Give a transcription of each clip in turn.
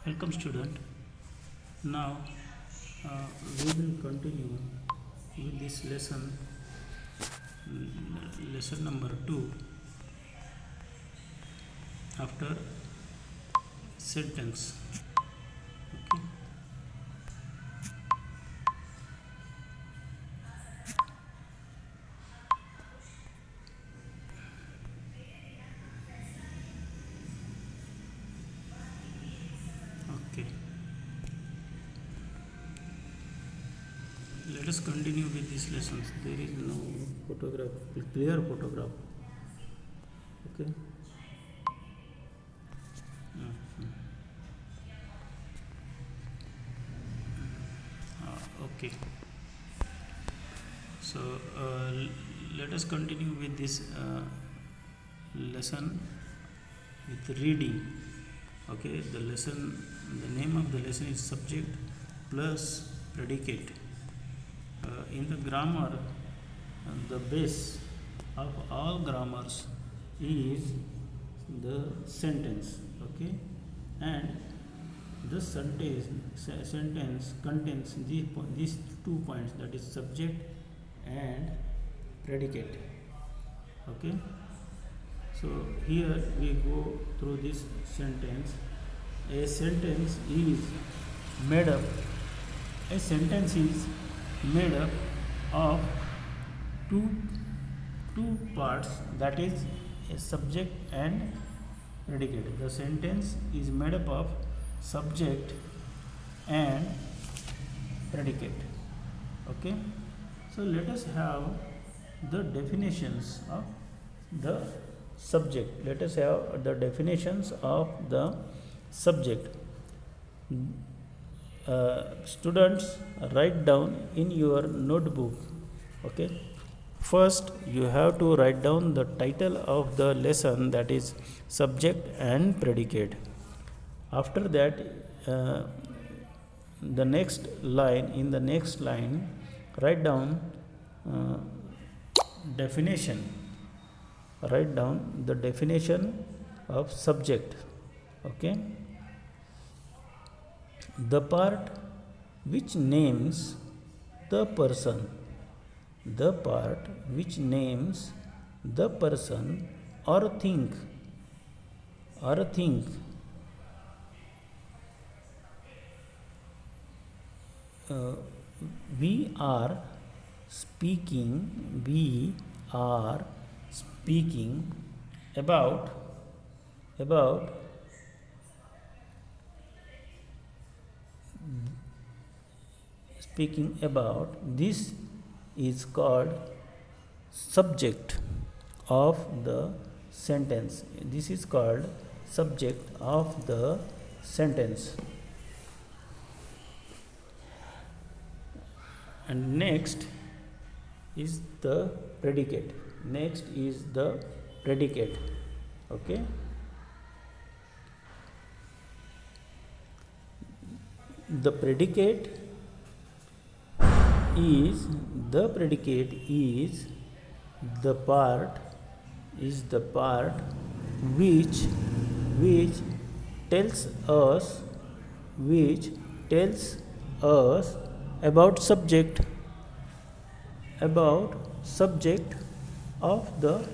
Welcome student. Now we will continue with this lesson, lesson number 2 after sentence. Okay. Okay. Let us continue with these lessons. There is no photograph, clear photograph. Okay. Okay. So let us continue with this lesson with reading. Okay, the name of the lesson is subject plus predicate. In the grammar, the base of all grammars is the sentence. Okay, and the sentence contains these 2 points, that is subject and predicate. Okay, so here we go through this sentence. A sentence is made up of two parts, that is a subject and predicate. The sentence is made up of subject and predicate. Okay, so let us have the definitions of the subject. Let us have the definitions of the subject. Students, write down in your notebook. Okay, first you have to write down the title of the lesson, that is subject and predicate. After that, in the next line write down definition. Write down the definition of subject. Okay, the part which names the person, or thing. We are speaking about this is called subject of the sentence. This is called subject of the sentence. And next is the predicate. Okay, the predicate is the part which tells us about subject of the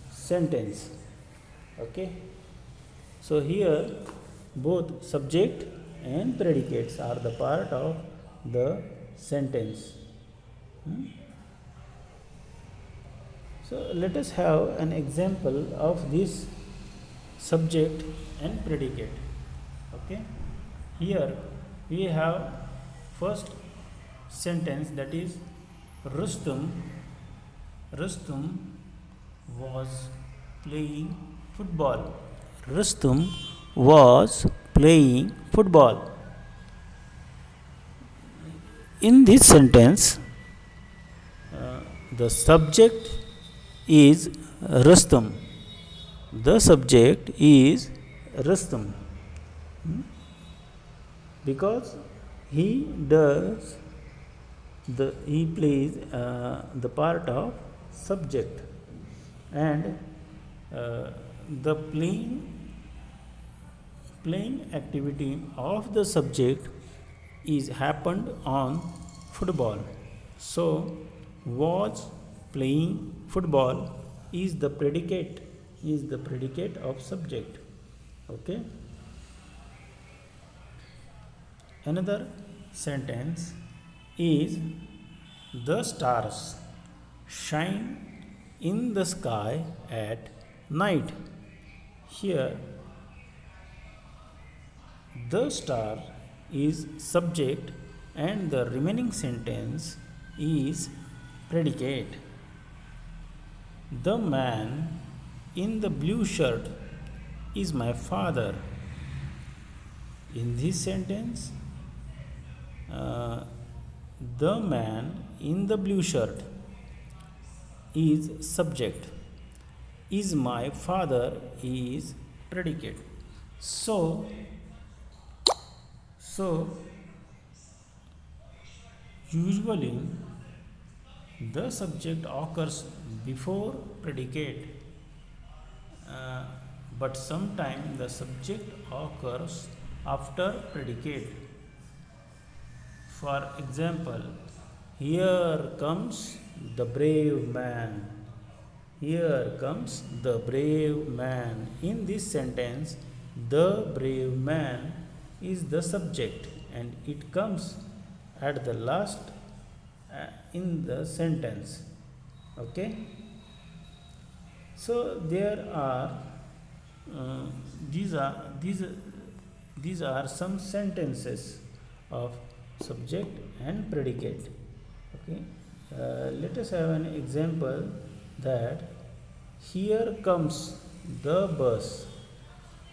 sentence. Okay, so here both subject and predicates are the part of the sentence. So let us have an example of this subject and predicate. Okay, here we have first sentence, that is Rustum was playing football. In this sentence, the subject is Rustum. Because he plays the part of subject, and Uh, the playing activity of the subject is happened on football. So was playing football is the predicate of subject. Okay. Another sentence is the stars shine in the sky at night. Here, the star is subject and the remaining sentence is predicate. The man in the blue shirt is my father. In this sentence, uh, the man in the blue shirt is subject, is my father is predicate. So usually the subject occurs before predicate, uh, but sometimes the subject occurs after predicate. For example, here comes the brave man. Here comes the brave man. In this sentence, the brave man is the subject and it comes at the last in the sentence. Okay. So there are uh, these are these these are some sentences of subject and predicate. Okay. Let us have an example that here comes the bus.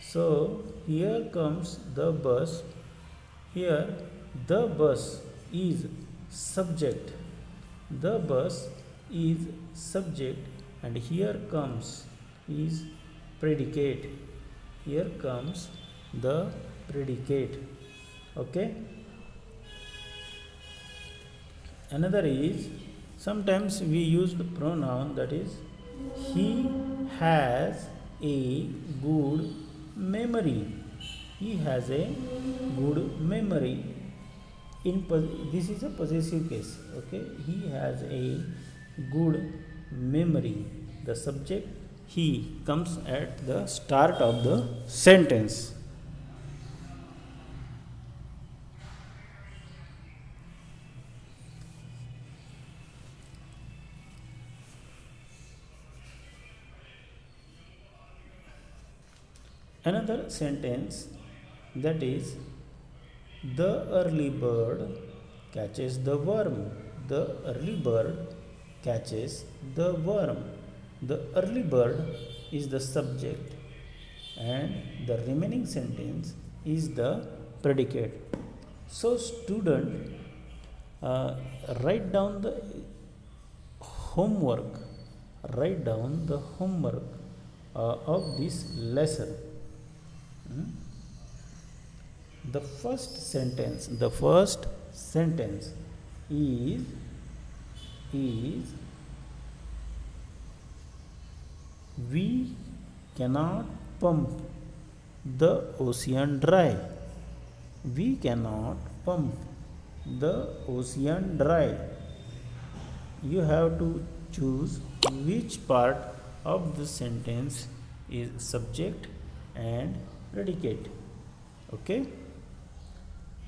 So here comes the bus. Here the bus is subject. The bus is subject and here comes is predicate. Here comes the predicate. Okay. Another is sometimes we used pronoun, that is he has a good memory. He has a good memory. This is a possessive case. Okay, he has a good memory. The subject he comes at the start of the sentence. Another sentence, that is the early bird catches the worm. The early bird catches the worm. The early bird is the subject and the remaining sentence is the predicate. So, student, uh, write down the homework. Write down the homework of this lesson. Hmm? The first sentence is we cannot pump the ocean dry. We cannot pump the ocean dry. You have to choose which part of the sentence is subject and predicate. Okay.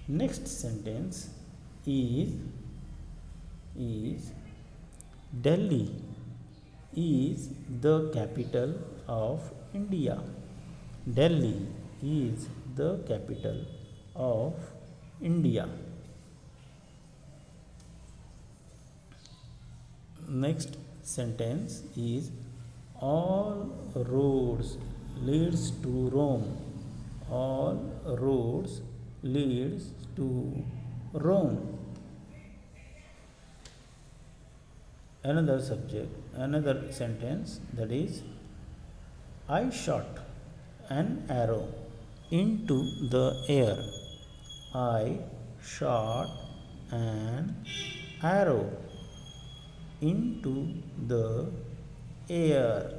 Next sentence is Delhi is the capital of India. Delhi is the capital of India. Next sentence is all roads leads to Rome. All roads leads to Rome. Another sentence, that is I shot an arrow into the air. I shot an arrow into the air.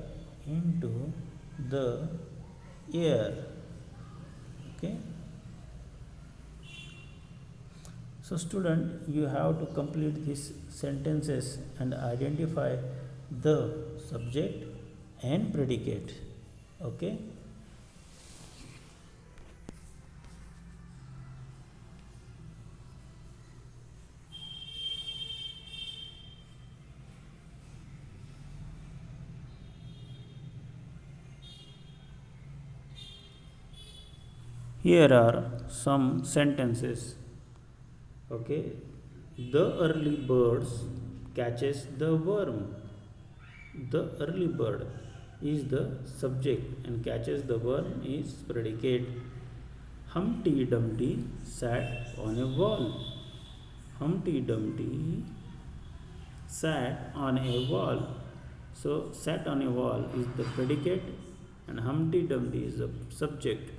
into the air. Okay. So student, you have to complete these sentences and identify the subject and predicate. Okay. Here are some sentences. Okay. The early birds catches the worm. The early bird is the subject and catches the worm is predicate. Humpty Dumpty sat on a wall. Humpty Dumpty sat on a wall. So sat on a wall is the predicate and Humpty Dumpty is the subject.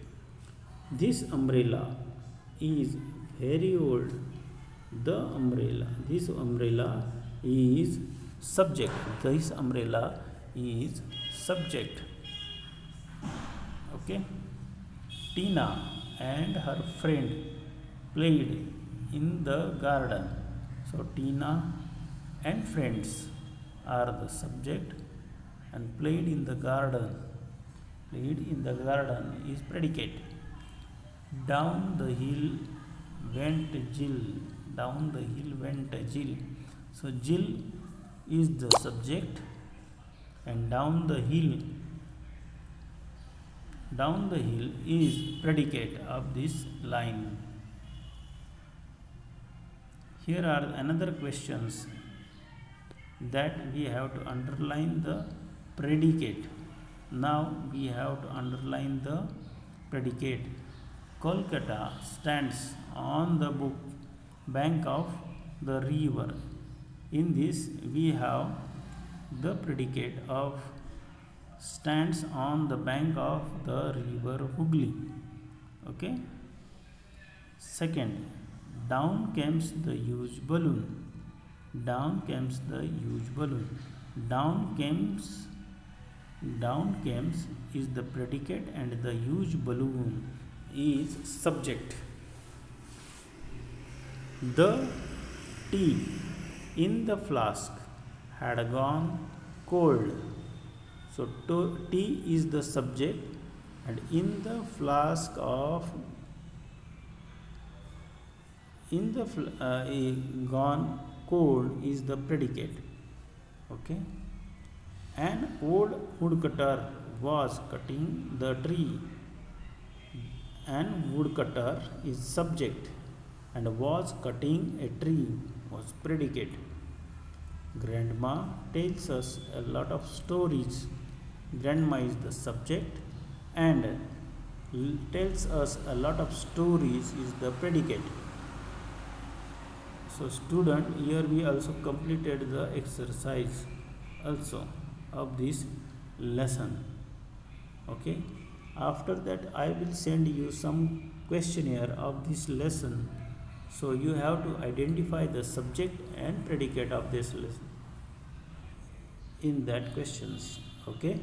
This umbrella is very old. This umbrella is subject. This umbrella is subject. Okay. Tina and her friend played in the garden. So Tina and friends are the subject and played in the garden. Played in the garden is predicate. Down the hill went Jill. Down the hill went Jill. So Jill is the subject and down the hill is predicate of this line. Here are another questions that we have to underline the predicate. Now we have to underline the predicate. Kolkata stands on the bank of the river. In this we have the predicate of stands on the bank of the river Hooghly. Okay. Second, down comes the huge balloon. Down comes the huge balloon. Down comes is the predicate and the huge balloon is subject. The tea in the flask had gone cold. So tea is the subject and in the flask of gone cold is the predicate. Okay. An old woodcutter was cutting the tree. An woodcutter is subject and was cutting a tree was predicate. Grandma tells us a lot of stories. Grandma is the subject and tells us a lot of stories is the predicate. So student, here we also completed the exercise also of this lesson. Okay. After that I will send you some questionnaire of this lesson. So you have to identify the subject and predicate of this lesson in that questions. Okay.